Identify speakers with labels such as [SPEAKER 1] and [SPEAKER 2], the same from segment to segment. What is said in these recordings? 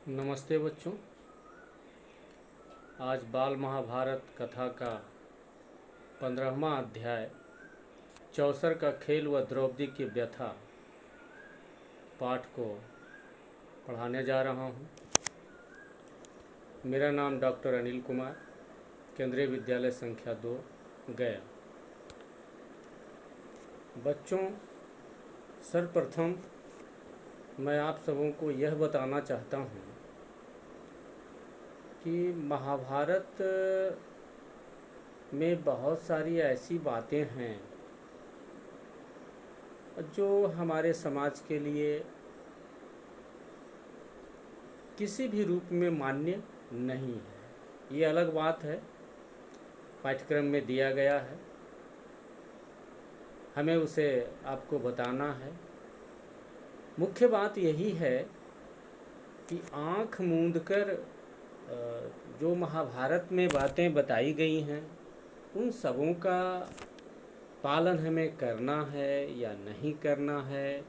[SPEAKER 1] नमस्ते बच्चों। आज बाल महाभारत कथा का 15वां अध्याय चौसर का खेल व द्रौपदी की व्यथा पाठ को पढ़ाने जा रहा हूँ। मेरा नाम डॉक्टर अनिल कुमार, केंद्रीय विद्यालय संख्या 2 गया। बच्चों, सर्वप्रथम मैं आप सबों को यह बताना चाहता हूँ कि महाभारत में बहुत सारी ऐसी बातें हैं जो हमारे समाज के लिए किसी भी रूप में मान्य नहीं है। ये अलग बात है, पाठ्यक्रम में दिया गया है, हमें उसे आपको बताना है। मुख्य बात यही है कि आँख मूंदकर जो महाभारत में बातें बताई गई हैं उन सबों का पालन हमें करना है या नहीं करना है,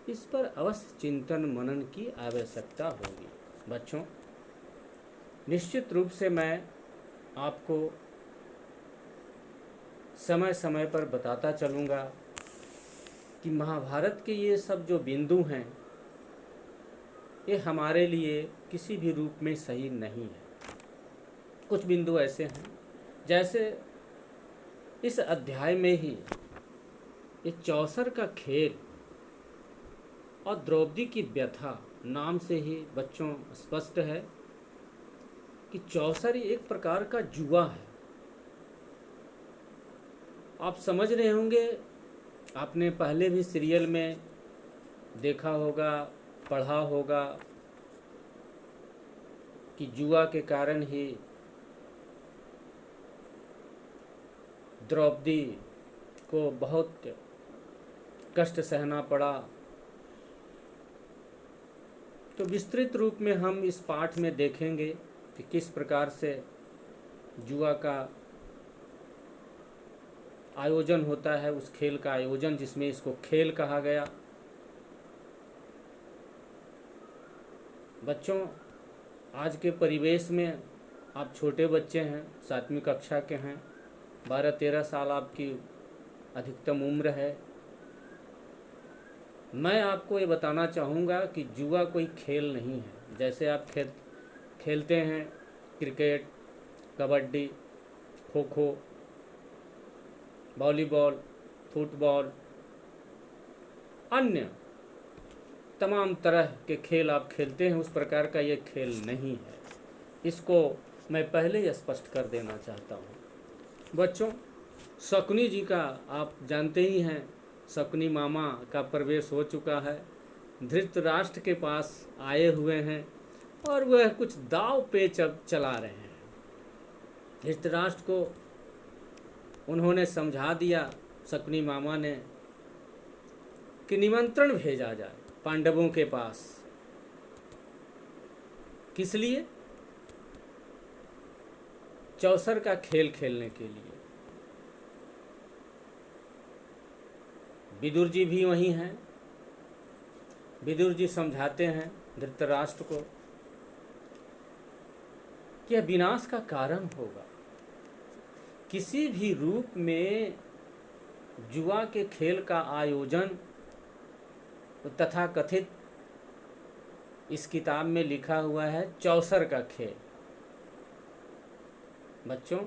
[SPEAKER 1] इस पर अवश्य चिंतन मनन की आवश्यकता होगी। बच्चों, निश्चित रूप से मैं आपको समय समय पर बताता चलूँगा कि महाभारत के ये सब जो बिंदु हैं ये हमारे लिए किसी भी रूप में सही नहीं है। कुछ बिंदु ऐसे हैं, जैसे इस अध्याय में ही ये चौसर का खेल और द्रौपदी की व्यथा नाम से ही बच्चों स्पष्ट है कि चौसर एक प्रकार का जुआ है। आप समझ रहे होंगे, आपने पहले भी सीरियल में देखा होगा, पढ़ा होगा कि जुआ के कारण ही द्रौपदी को बहुत कष्ट सहना पड़ा। तो विस्तृत रूप में हम इस पाठ में देखेंगे कि किस प्रकार से जुआ का आयोजन होता है, उस खेल का आयोजन जिसमें इसको खेल कहा गया। बच्चों, आज के परिवेश में आप छोटे बच्चे हैं, 7वीं कक्षा के हैं, 12-13 साल आपकी अधिकतम उम्र है। मैं आपको ये बताना चाहूँगा कि जुआ कोई खेल नहीं है। जैसे आप खेलते हैं cricket, kabaddi, kho kho, volleyball, football, अन्य तमाम तरह के खेल आप खेलते हैं, उस प्रकार का ये खेल नहीं है। इसको मैं पहले ही स्पष्ट कर देना चाहता हूँ। बच्चों, शकुनी जी का आप जानते ही हैं, शकुनी मामा का प्रवेश हो चुका है, धृतराष्ट्र के पास आए हुए हैं और वह कुछ दाव पेच अब चला रहे हैं। धृतराष्ट्र को उन्होंने समझा दिया, शकुनी मामा ने, कि निमंत्रण भेजा जाए पांडवों के पास। किस लिए? चौसर का खेल खेलने के लिए। विदुर जी भी वहीं हैं। विदुर जी समझाते हैं धृतराष्ट्र को कि यह विनाश का कारण होगा। किसी भी रूप में जुआ के खेल का आयोजन तथा कथित इस किताब में लिखा हुआ है चौसर का खेल। बच्चों,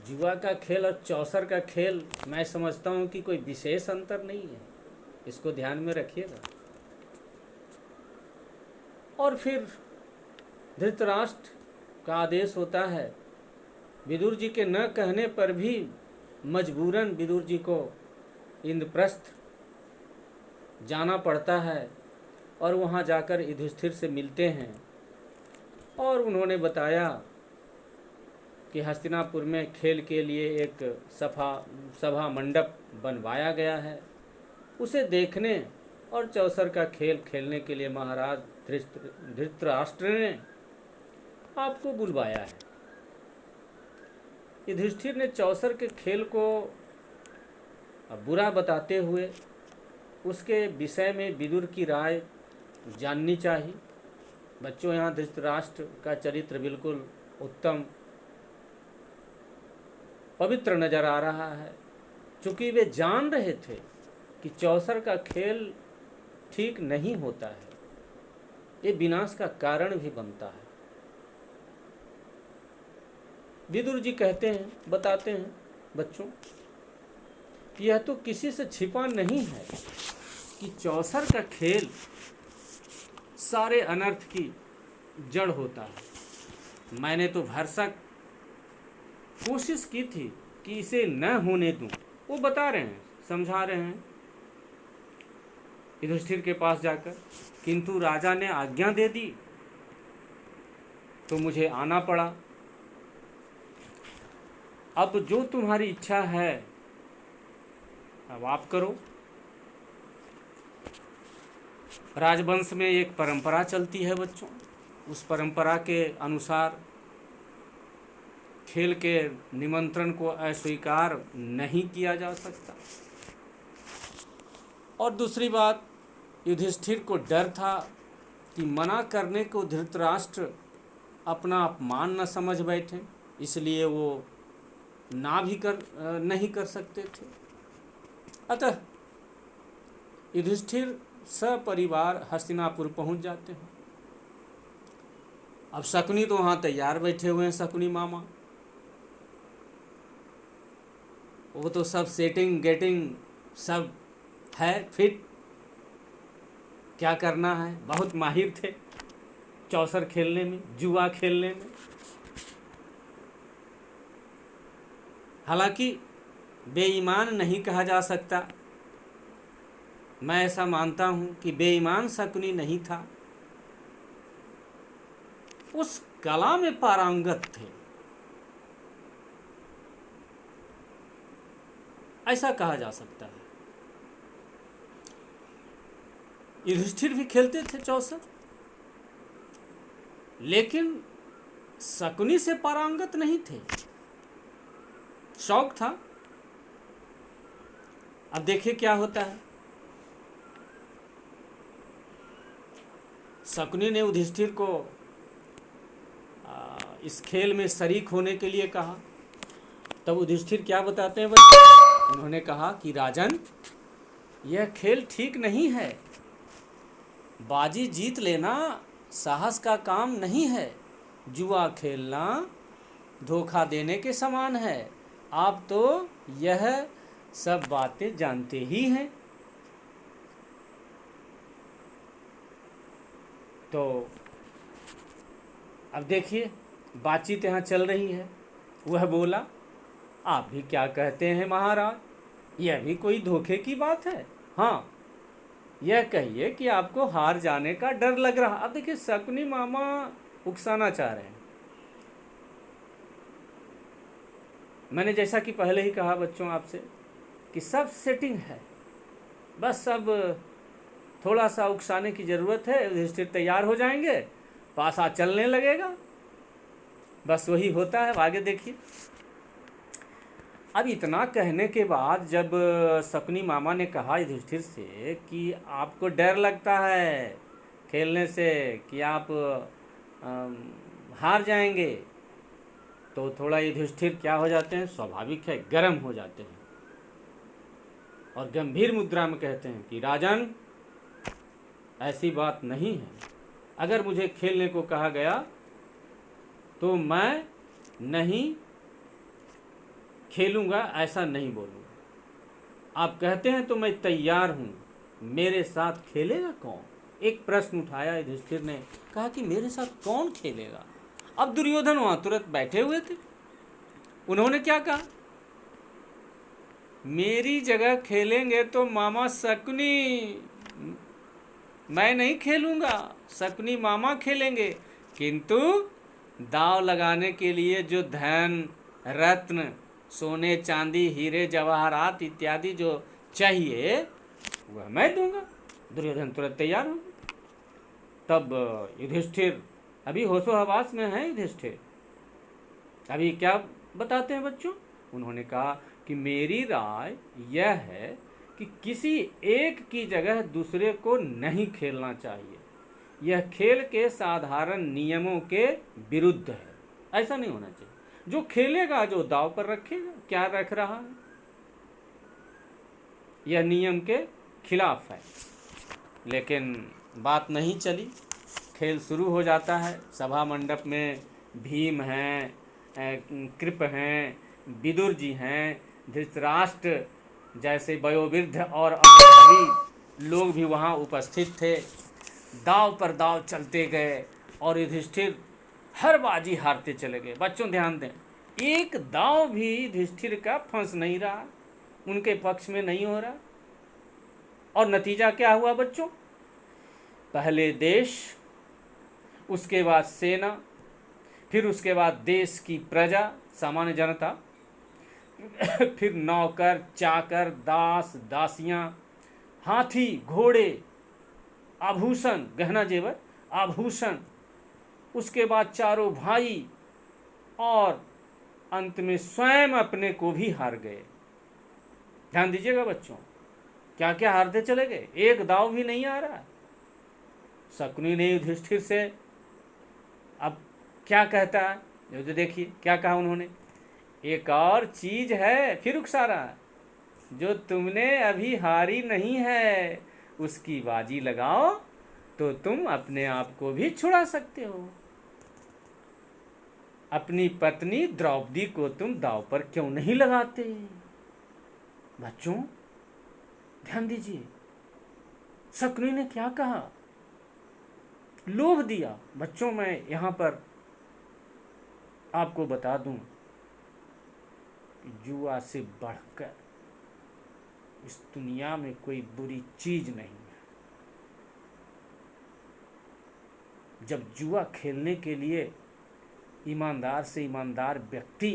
[SPEAKER 1] जुआ का खेल और चौसर का खेल मैं समझता हूँ कि कोई विशेष अंतर नहीं है, इसको ध्यान में रखिएगा। और फिर धृतराष्ट्र का आदेश होता है, विदुर जी के न कहने पर भी मजबूरन विदुर जी को इंद्रप्रस्थ जाना पड़ता है और वहाँ जाकर युधिष्ठिर से मिलते हैं। और उन्होंने बताया कि हस्तिनापुर में खेल के लिए एक सभा मंडप बनवाया गया है, उसे देखने और चौसर का खेल खेलने के लिए महाराज धृतराष्ट्र ने आपको बुलवाया है। युधिष्ठिर ने चौसर के खेल को बुरा बताते हुए उसके विषय में विदुर की राय जाननी चाहिए। बच्चों, यहाँ धृतराष्ट्र का चरित्र बिल्कुल उत्तम पवित्र नजर आ रहा है, क्योंकि वे जान रहे थे कि चौसर का खेल ठीक नहीं होता है, ये विनाश का कारण भी बनता है। विदुर जी कहते हैं, बताते हैं बच्चों कि यह तो किसी से छिपा नहीं है कि चौसर का खेल सारे अनर्थ की जड़ होता है। मैंने तो भरसक कोशिश की थी कि इसे न होने दूं। वो बता रहे हैं, समझा रहे हैं युधिष्ठिर के पास जाकर, किंतु राजा ने आज्ञा दे दी तो मुझे आना पड़ा। अब जो तुम्हारी इच्छा है अब आप करो। राजवंश में एक परंपरा चलती है बच्चों, उस परंपरा के अनुसार खेल के निमंत्रण को अस्वीकार नहीं किया जा सकता। और दूसरी बात, युधिष्ठिर को डर था कि मना करने को धृतराष्ट्र अपना अपमान न समझ बैठे, इसलिए वो नहीं कर सकते थे। अतः युधिष्ठिर सपरिवार हस्तिनापुर पहुंच जाते हैं। अब शकुनी तो वहाँ तैयार बैठे हुए हैं, शकुनी मामा। वो तो सब सेटिंग गेटिंग सब है फिट, क्या करना है, बहुत माहिर थे चौसर खेलने में, जुआ खेलने में। हालांकि बेईमान नहीं कहा जा सकता, मैं ऐसा मानता हूं कि बेईमान शकुनी नहीं था, उस कला में पारंगत थे, ऐसा कहा जा सकता है। युधिष्ठिर भी खेलते थे चौसर, लेकिन शकुनी से पारंगत नहीं थे, शौक था। अब देखिए क्या होता है। शकुनी ने युधिष्ठिर को इस खेल में शरीक होने के लिए कहा। तब युधिष्ठिर क्या बताते हैं बच्चे? उन्होंने कहा कि राजन, यह खेल ठीक नहीं है, बाजी जीत लेना साहस का काम नहीं है, जुआ खेलना धोखा देने के समान है। आप तो यह सब बातें जानते ही हैं। तो अब देखिए बातचीत यहाँ चल रही है। वह बोला, आप भी क्या कहते हैं महाराज, यह भी कोई धोखे की बात है? हाँ, यह कहिए कि आपको हार जाने का डर लग रहा। अब देखिए शकुनी मामा उकसाना चाह रहे हैं। मैंने जैसा कि पहले ही कहा बच्चों आपसे कि सब सेटिंग है, बस सब थोड़ा सा उकसाने की ज़रूरत है, युधिष्ठिर तैयार हो जाएंगे, पासा चलने लगेगा, बस वही होता है। आगे देखिए। अब इतना कहने के बाद जब शकुनी मामा ने कहा युधिष्ठिर से कि आपको डर लगता है खेलने से कि आप हार जाएंगे, तो थोड़ा युधिष्ठिर क्या हो जाते हैं, स्वाभाविक है, गर्म हो जाते हैं और गंभीर मुद्रा में कहते हैं कि राजन, ऐसी बात नहीं है। अगर मुझे खेलने को कहा गया तो मैं नहीं खेलूंगा, ऐसा नहीं बोलूँगा। आप कहते हैं तो मैं तैयार हूँ, मेरे साथ खेलेगा कौन? एक प्रश्न उठाया युधिष्ठिर ने, कहा कि मेरे साथ कौन खेलेगा? अब दुर्योधन वहाँ तुरंत बैठे हुए थे। उन्होंने क्या कहा, मेरी जगह खेलेंगे तो मामा शकुनी, मैं नहीं खेलूंगा, शकुनी मामा खेलेंगे। किंतु दाव लगाने के लिए जो धन रत्न सोने चांदी हीरे जवाहरात इत्यादि जो चाहिए वह मैं दूंगा। दुर्योधन तुरंत तैयार हो। तब युधिष्ठिर अभी होशो हवास में है, युधिष्ठिर अभी क्या बताते हैं बच्चों? उन्होंने कहा कि मेरी राय यह है कि किसी एक की जगह दूसरे को नहीं खेलना चाहिए, यह खेल के साधारण नियमों के विरुद्ध है। ऐसा नहीं होना चाहिए। जो खेलेगा, जो दांव पर रखेगा, क्या रख रहा है, यह नियम के खिलाफ है। लेकिन बात नहीं चली, खेल शुरू हो जाता है। सभा मंडप में भीम हैं, कृप हैं, विदुर जी हैं, धृतराष्ट्र जैसे वयोवृद्ध और अनुभवी लोग भी वहाँ उपस्थित थे। दाव पर दाव चलते गए और युधिष्ठिर हर बाजी हारते चले गए। बच्चों ध्यान दें, एक दाव भी युधिष्ठिर का फंस नहीं रहा, उनके पक्ष में नहीं हो रहा। और नतीजा क्या हुआ बच्चों? पहले देश, उसके बाद सेना, फिर उसके बाद देश की प्रजा, सामान्य जनता, फिर नौकर, चाकर, दास, दासियां, हाथी, घोड़े, आभूषण, गहना जेवर, आभूषण, उसके बाद चारों भाई, और अंत में स्वयं अपने को भी हार गए। ध्यान दीजिएगा बच्चों, क्या क्या हारते चले गए, एक दाव भी नहीं आ रहा। शकुनी ने युधिष्ठिर से अब क्या कहता है, जो देखिए क्या कहा उन्होंने, एक और चीज है फिर उकसा रहा, जो तुमने अभी हारी नहीं है, उसकी बाजी लगाओ तो तुम अपने आप को भी छुड़ा सकते हो। अपनी पत्नी द्रौपदी को तुम दांव पर क्यों नहीं लगाते? बच्चों ध्यान दीजिए, शकुनी ने क्या कहा, लोभ दिया। बच्चों मैं यहां पर आपको बता दूं, जुआ से बढ़कर इस दुनिया में कोई बुरी चीज नहीं है। जब जुआ खेलने के लिए ईमानदार से ईमानदार व्यक्ति,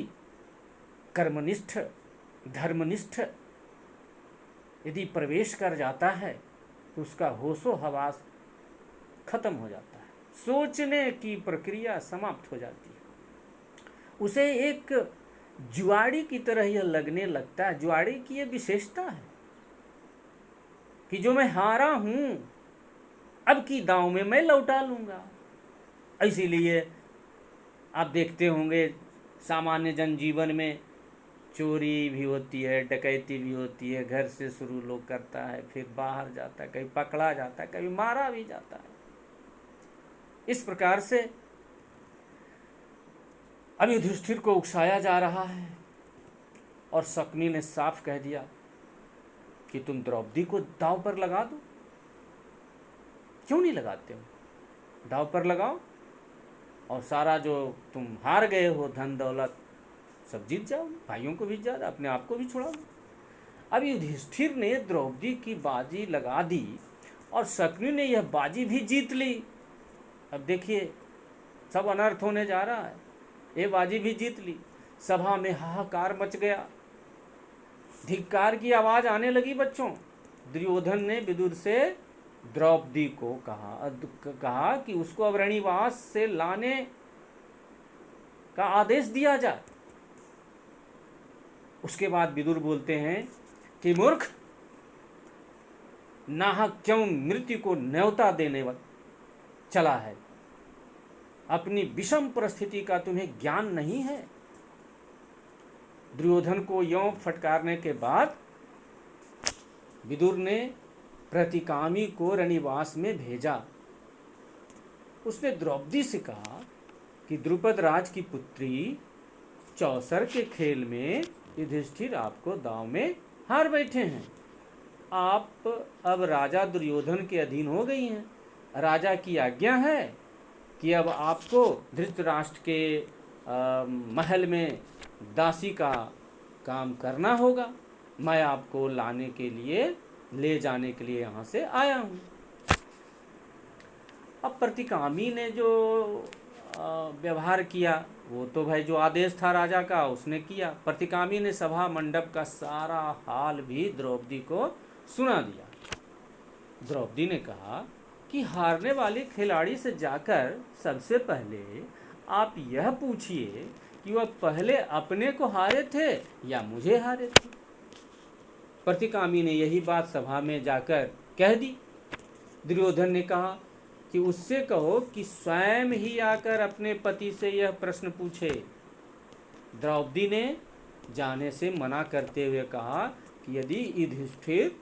[SPEAKER 1] कर्मनिष्ठ, धर्मनिष्ठ यदि प्रवेश कर जाता है तो उसका होशो हवास खत्म हो जाता है, सोचने की प्रक्रिया समाप्त हो जाती है। उसे एक जुआड़ी की तरह यह लगने लगता है। जुआड़ी की यह विशेषता है कि जो मैं हारा हूं, अब की दांव में मैं लौटा लूंगा। इसीलिए आप देखते होंगे सामान्य जनजीवन में चोरी भी होती है, डकैती भी होती है। घर से शुरू लोग करता है, फिर बाहर जाता है, कभी पकड़ा जाता है, कभी मारा भी जाता है। इस प्रकार से अब युधिष्ठिर को उकसाया जा रहा है और शकुनी ने साफ कह दिया कि तुम द्रौपदी को दांव पर लगा दो। क्यों नहीं लगाते हो? दांव पर लगाओ और सारा जो तुम हार गए हो धन दौलत सब जीत जाओ, भाइयों को भी जीत जाओ, अपने आप को भी छुड़ा दो। अब युधिष्ठिर ने द्रौपदी की बाजी लगा दी और शकुनी ने यह बाजी भी जीत ली। अब देखिए सब अनर्थ होने जा रहा है। ये बाजी भी जीत ली, सभा में हाहाकार मच गया, धिक्कार की आवाज आने लगी। बच्चों दुर्योधन ने विदुर से द्रौपदी को कहा कि उसको अब रणिवास से लाने का आदेश दिया जाए। उसके बाद विदुर बोलते हैं कि मूर्ख, नाहक क्यों मृत्यु को न्योता देने चला है? अपनी विषम परिस्थिति का तुम्हें ज्ञान नहीं है? दुर्योधन को यों फटकारने के बाद विदुर ने प्रतिकामी को रणिवास में भेजा। उसने द्रौपदी से कहा कि द्रुपद राज की पुत्री चौसर के खेल में युधिष्ठिर आपको दांव में हार बैठे हैं। आप अब राजा दुर्योधन के अधीन हो गई हैं। राजा की आज्ञा है कि अब आपको धृतराष्ट्र के महल में दासी का काम करना होगा। मैं आपको लाने के लिए, ले जाने के लिए यहाँ से आया हूँ। अब प्रतिकामी ने जो व्यवहार किया वो तो भाई जो आदेश था राजा का उसने किया। प्रतिकामी ने सभा मंडप का सारा हाल भी द्रौपदी को सुना दिया। द्रौपदी ने कहा कि हारने वाले खिलाड़ी से जाकर सबसे पहले आप यह पूछिए कि वह पहले अपने को हारे थे या मुझे हारे थे। प्रतिकामी ने यही बात सभा में जाकर कह दी। दुर्योधन ने कहा कि उससे कहो कि स्वयं ही आकर अपने पति से यह प्रश्न पूछे। द्रौपदी ने जाने से मना करते हुए कहा कि यदि युधिष्ठिर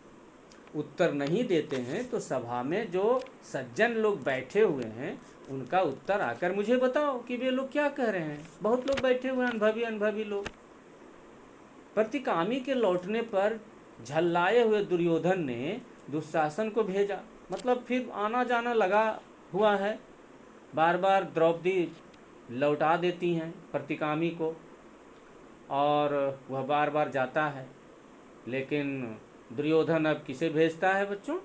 [SPEAKER 1] उत्तर नहीं देते हैं तो सभा में जो सज्जन लोग बैठे हुए हैं उनका उत्तर आकर मुझे बताओ कि वे लोग क्या कह रहे हैं। बहुत लोग बैठे हुए हैं, अनुभवी अनुभवी लोग। प्रतिकामी के लौटने पर झल्लाए हुए दुर्योधन ने दुशासन को भेजा। मतलब फिर आना जाना लगा हुआ है, बार बार द्रौपदी लौटा देती हैं प्रतिकामी को और वह बार बार जाता है। लेकिन दुर्योधन अब किसे भेजता है बच्चों?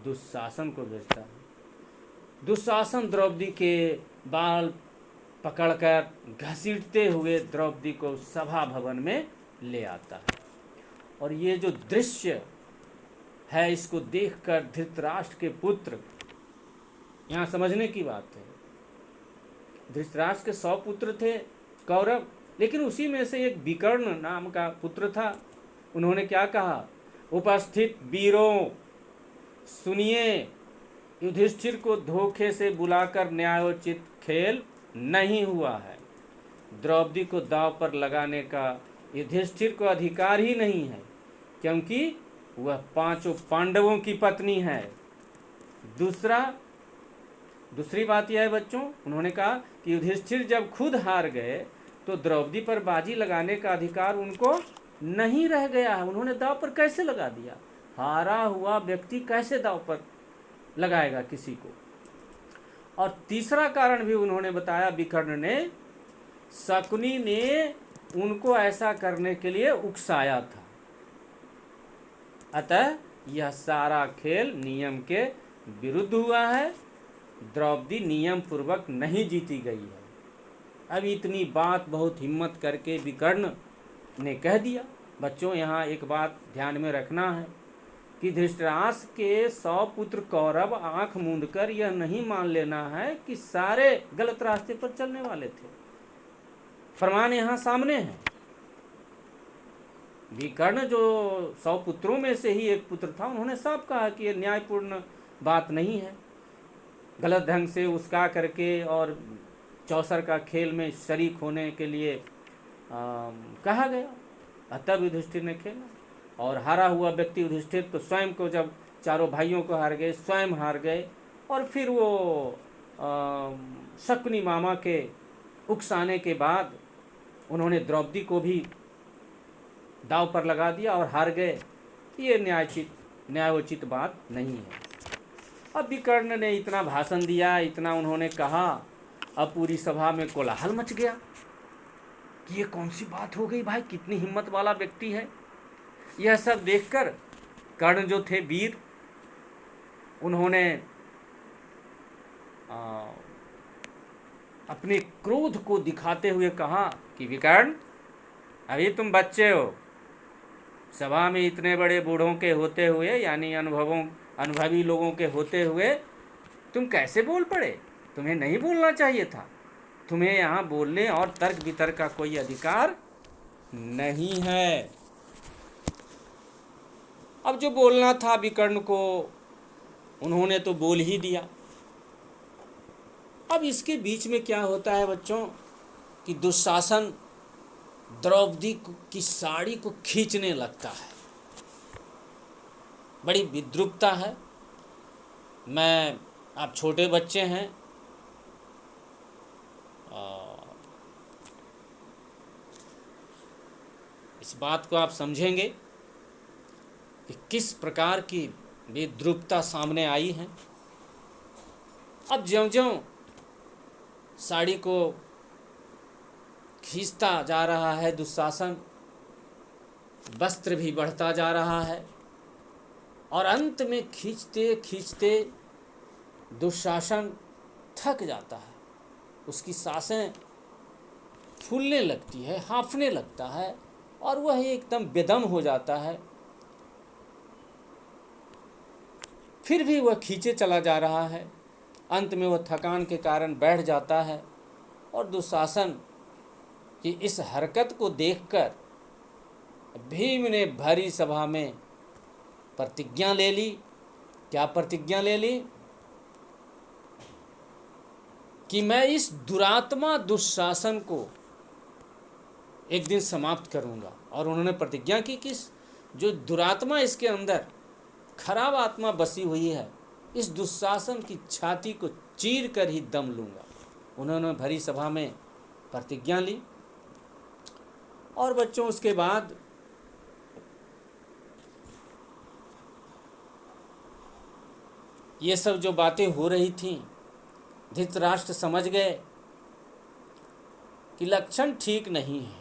[SPEAKER 1] दुशासन को भेजता है। दुशासन द्रौपदी के बाल पकड़कर घसीटते हुए द्रौपदी को सभा भवन में ले आता है। और ये जो दृश्य है इसको देखकर धृतराष्ट्र के पुत्र, यहाँ समझने की बात है, धृतराष्ट्र के 100 पुत्र थे कौरव, लेकिन उसी में से एक विकर्ण नाम का पुत्र था। उन्होंने क्या कहा? उपस्थित वीरों सुनिए, युधिष्ठिर को धोखे से बुलाकर न्यायोचित खेल नहीं हुआ है। द्रौपदी को दांव पर लगाने का युधिष्ठिर को अधिकार ही नहीं है, क्योंकि वह 5 पांडवों की पत्नी है। दूसरी बात यह है बच्चों, उन्होंने कहा कि युधिष्ठिर जब खुद हार गए तो द्रौपदी पर बाजी लगाने का अधिकार उनको नहीं रह गया है। उन्होंने दांव पर कैसे लगा दिया? हारा हुआ व्यक्ति कैसे दांव पर लगाएगा किसी को? और तीसरा कारण भी उन्होंने बताया, विकर्ण ने, शकुनी ने उनको ऐसा करने के लिए उकसाया था। अतः यह सारा खेल नियम के विरुद्ध हुआ है। द्रौपदी नियम पूर्वक नहीं जीती गई है। अब इतनी बात बहुत हिम्मत करके विकर्ण ने कह दिया। बच्चों यहाँ एक बात ध्यान में रखना है कि धृतराष्ट्र के 100 पुत्र कौरव आंख मूंदकर यह नहीं मान लेना है कि सारे गलत रास्ते पर चलने वाले थे। प्रमाण यहाँ सामने है। विकर्ण जो 100 पुत्रों में से ही एक पुत्र था, उन्होंने साफ कहा कि यह न्यायपूर्ण बात नहीं है। गलत ढंग से उसका करके और चौसर का खेल में शरीक होने के लिए कहा गया। तब युधिष्ठिर ने खेला और हारा हुआ व्यक्ति युधिष्ठिर तो स्वयं को, जब चारों भाइयों को हार गए, स्वयं हार गए। और फिर वो शकुनी मामा के उकसाने के बाद उन्होंने द्रौपदी को भी दांव पर लगा दिया और हार गए। ये न्यायोचित बात नहीं है। अब विकर्ण ने इतना भाषण दिया, इतना उन्होंने कहा, अब पूरी सभा में कोलाहल मच गया कि ये कौन सी बात हो गई भाई, कितनी हिम्मत वाला व्यक्ति है। यह सब देखकर कर्ण जो थे वीर, उन्होंने अपने क्रोध को दिखाते हुए कहा कि विकर्ण, अभी तुम बच्चे हो, सभा में इतने बड़े बूढ़ों के होते हुए, यानी अनुभवी लोगों के होते हुए तुम कैसे बोल पड़े? तुम्हें नहीं बोलना चाहिए था। तुम्हें यहाँ बोलने और तर्क वितर्क का कोई अधिकार नहीं है। अब जो बोलना था विकर्ण को, उन्होंने तो बोल ही दिया। अब इसके बीच में क्या होता है बच्चों कि दुशासन द्रौपदी की साड़ी को खींचने लगता है। बड़ी विद्रूपता है। आप छोटे बच्चे हैं, इस बात को आप समझेंगे कि किस प्रकार की विद्रूपता सामने आई है। अब ज्यों-ज्यों साड़ी को खींचता जा रहा है दुशासन, वस्त्र भी बढ़ता जा रहा है और अंत में खींचते खींचते दुशासन थक जाता है। उसकी सांसें फूलने लगती है, हाँफने लगता है और वह एकदम बेदम हो जाता है। फिर भी वह खींचे चला जा रहा है। अंत में वह थकान के कारण बैठ जाता है और दुशासन की इस हरकत को देखकर भीम ने भरी सभा में प्रतिज्ञा ले ली। क्या प्रतिज्ञा ले ली? कि मैं इस दुरात्मा दुशासन को एक दिन समाप्त करूंगा। और उन्होंने प्रतिज्ञा की कि जो दुरात्मा इसके अंदर खराब आत्मा बसी हुई है, इस दुशासन की छाती को चीर कर ही दम लूंगा। उन्होंने भरी सभा में प्रतिज्ञा ली। और बच्चों, उसके बाद ये सब जो बातें हो रही थीं, धृतराष्ट्र समझ गए कि लक्षण ठीक नहीं है।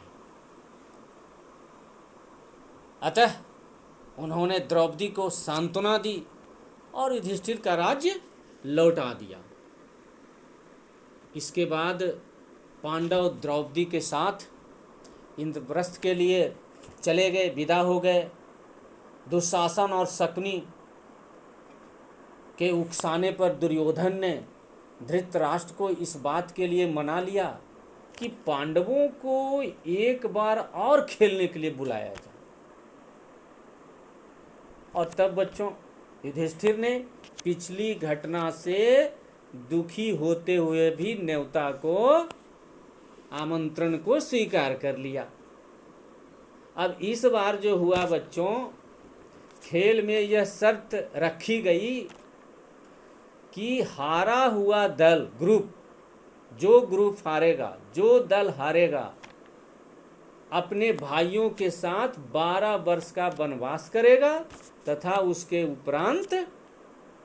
[SPEAKER 1] अतः उन्होंने द्रौपदी को सांत्वना दी और युधिष्ठिर का राज्य लौटा दिया। इसके बाद पांडव द्रौपदी के साथ इंद्रप्रस्थ के लिए चले गए, विदा हो गए। दुशासन और शकुनी के उकसाने पर दुर्योधन ने धृतराष्ट्र को इस बात के लिए मना लिया कि पांडवों को एक बार और खेलने के लिए बुलाया जाए। और तब बच्चों, युधिष्ठिर ने पिछली घटना से दुखी होते हुए भी न्योता को, आमंत्रण को स्वीकार कर लिया। अब इस बार जो हुआ बच्चों, खेल में यह शर्त रखी गई कि हारा हुआ दल, जो ग्रुप हारेगा, जो दल हारेगा, अपने भाइयों के साथ 12 वर्ष का वनवास करेगा तथा उसके उपरांत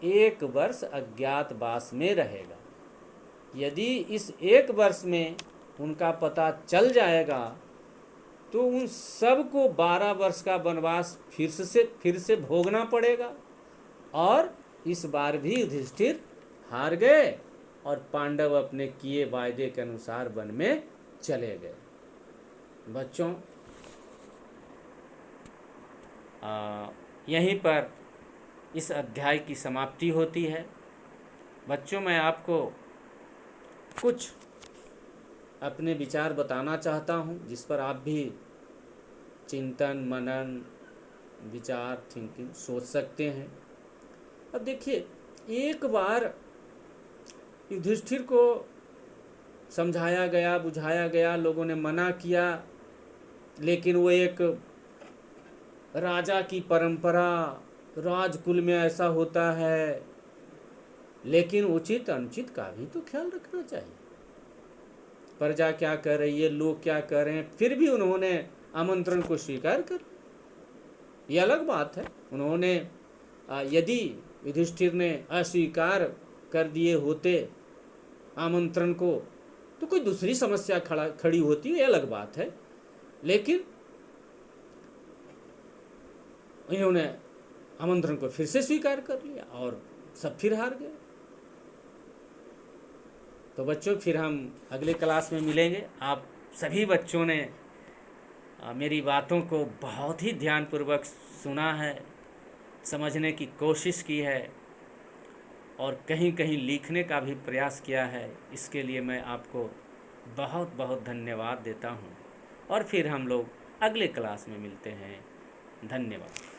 [SPEAKER 1] 1 वर्ष अज्ञातवास में रहेगा। यदि इस 1 वर्ष में उनका पता चल जाएगा तो उन सबको 12 वर्ष का वनवास फिर से भोगना पड़ेगा। और इस बार भी युधिष्ठिर हार गए और पांडव अपने किए वायदे के अनुसार वन में चले गए। बच्चों, यहीं पर इस अध्याय की समाप्ति होती है। बच्चों, मैं आपको कुछ अपने विचार बताना चाहता हूँ जिस पर आप भी चिंतन, मनन, विचार, थिंकिंग सोच सकते हैं। अब देखिए, एक बार युधिष्ठिर को समझाया गया, बुझाया गया, लोगों ने मना किया, लेकिन वो एक राजा की परंपरा, राजकुल में ऐसा होता है, लेकिन उचित अनुचित का भी तो ख्याल रखना चाहिए। प्रजा क्या कर रही है, लोग क्या कर रहे हैं, फिर भी उन्होंने आमंत्रण को स्वीकार कर, ये अलग बात है। उन्होंने यदि युधिष्ठिर ने अस्वीकार कर दिए होते आमंत्रण को तो कोई दूसरी समस्या खड़ी होती है, ये अलग बात है। लेकिन इन्होंने आमंत्रण को फिर से स्वीकार कर लिया और सब फिर हार गए। तो बच्चों, फिर हम अगले क्लास में मिलेंगे। आप सभी बच्चों ने मेरी बातों को बहुत ही ध्यानपूर्वक सुना है, समझने की कोशिश की है और कहीं कहीं लिखने का भी प्रयास किया है। इसके लिए मैं आपको बहुत बहुत धन्यवाद देता हूँ। और फिर हम लोग अगले क्लास में मिलते हैं। धन्यवाद।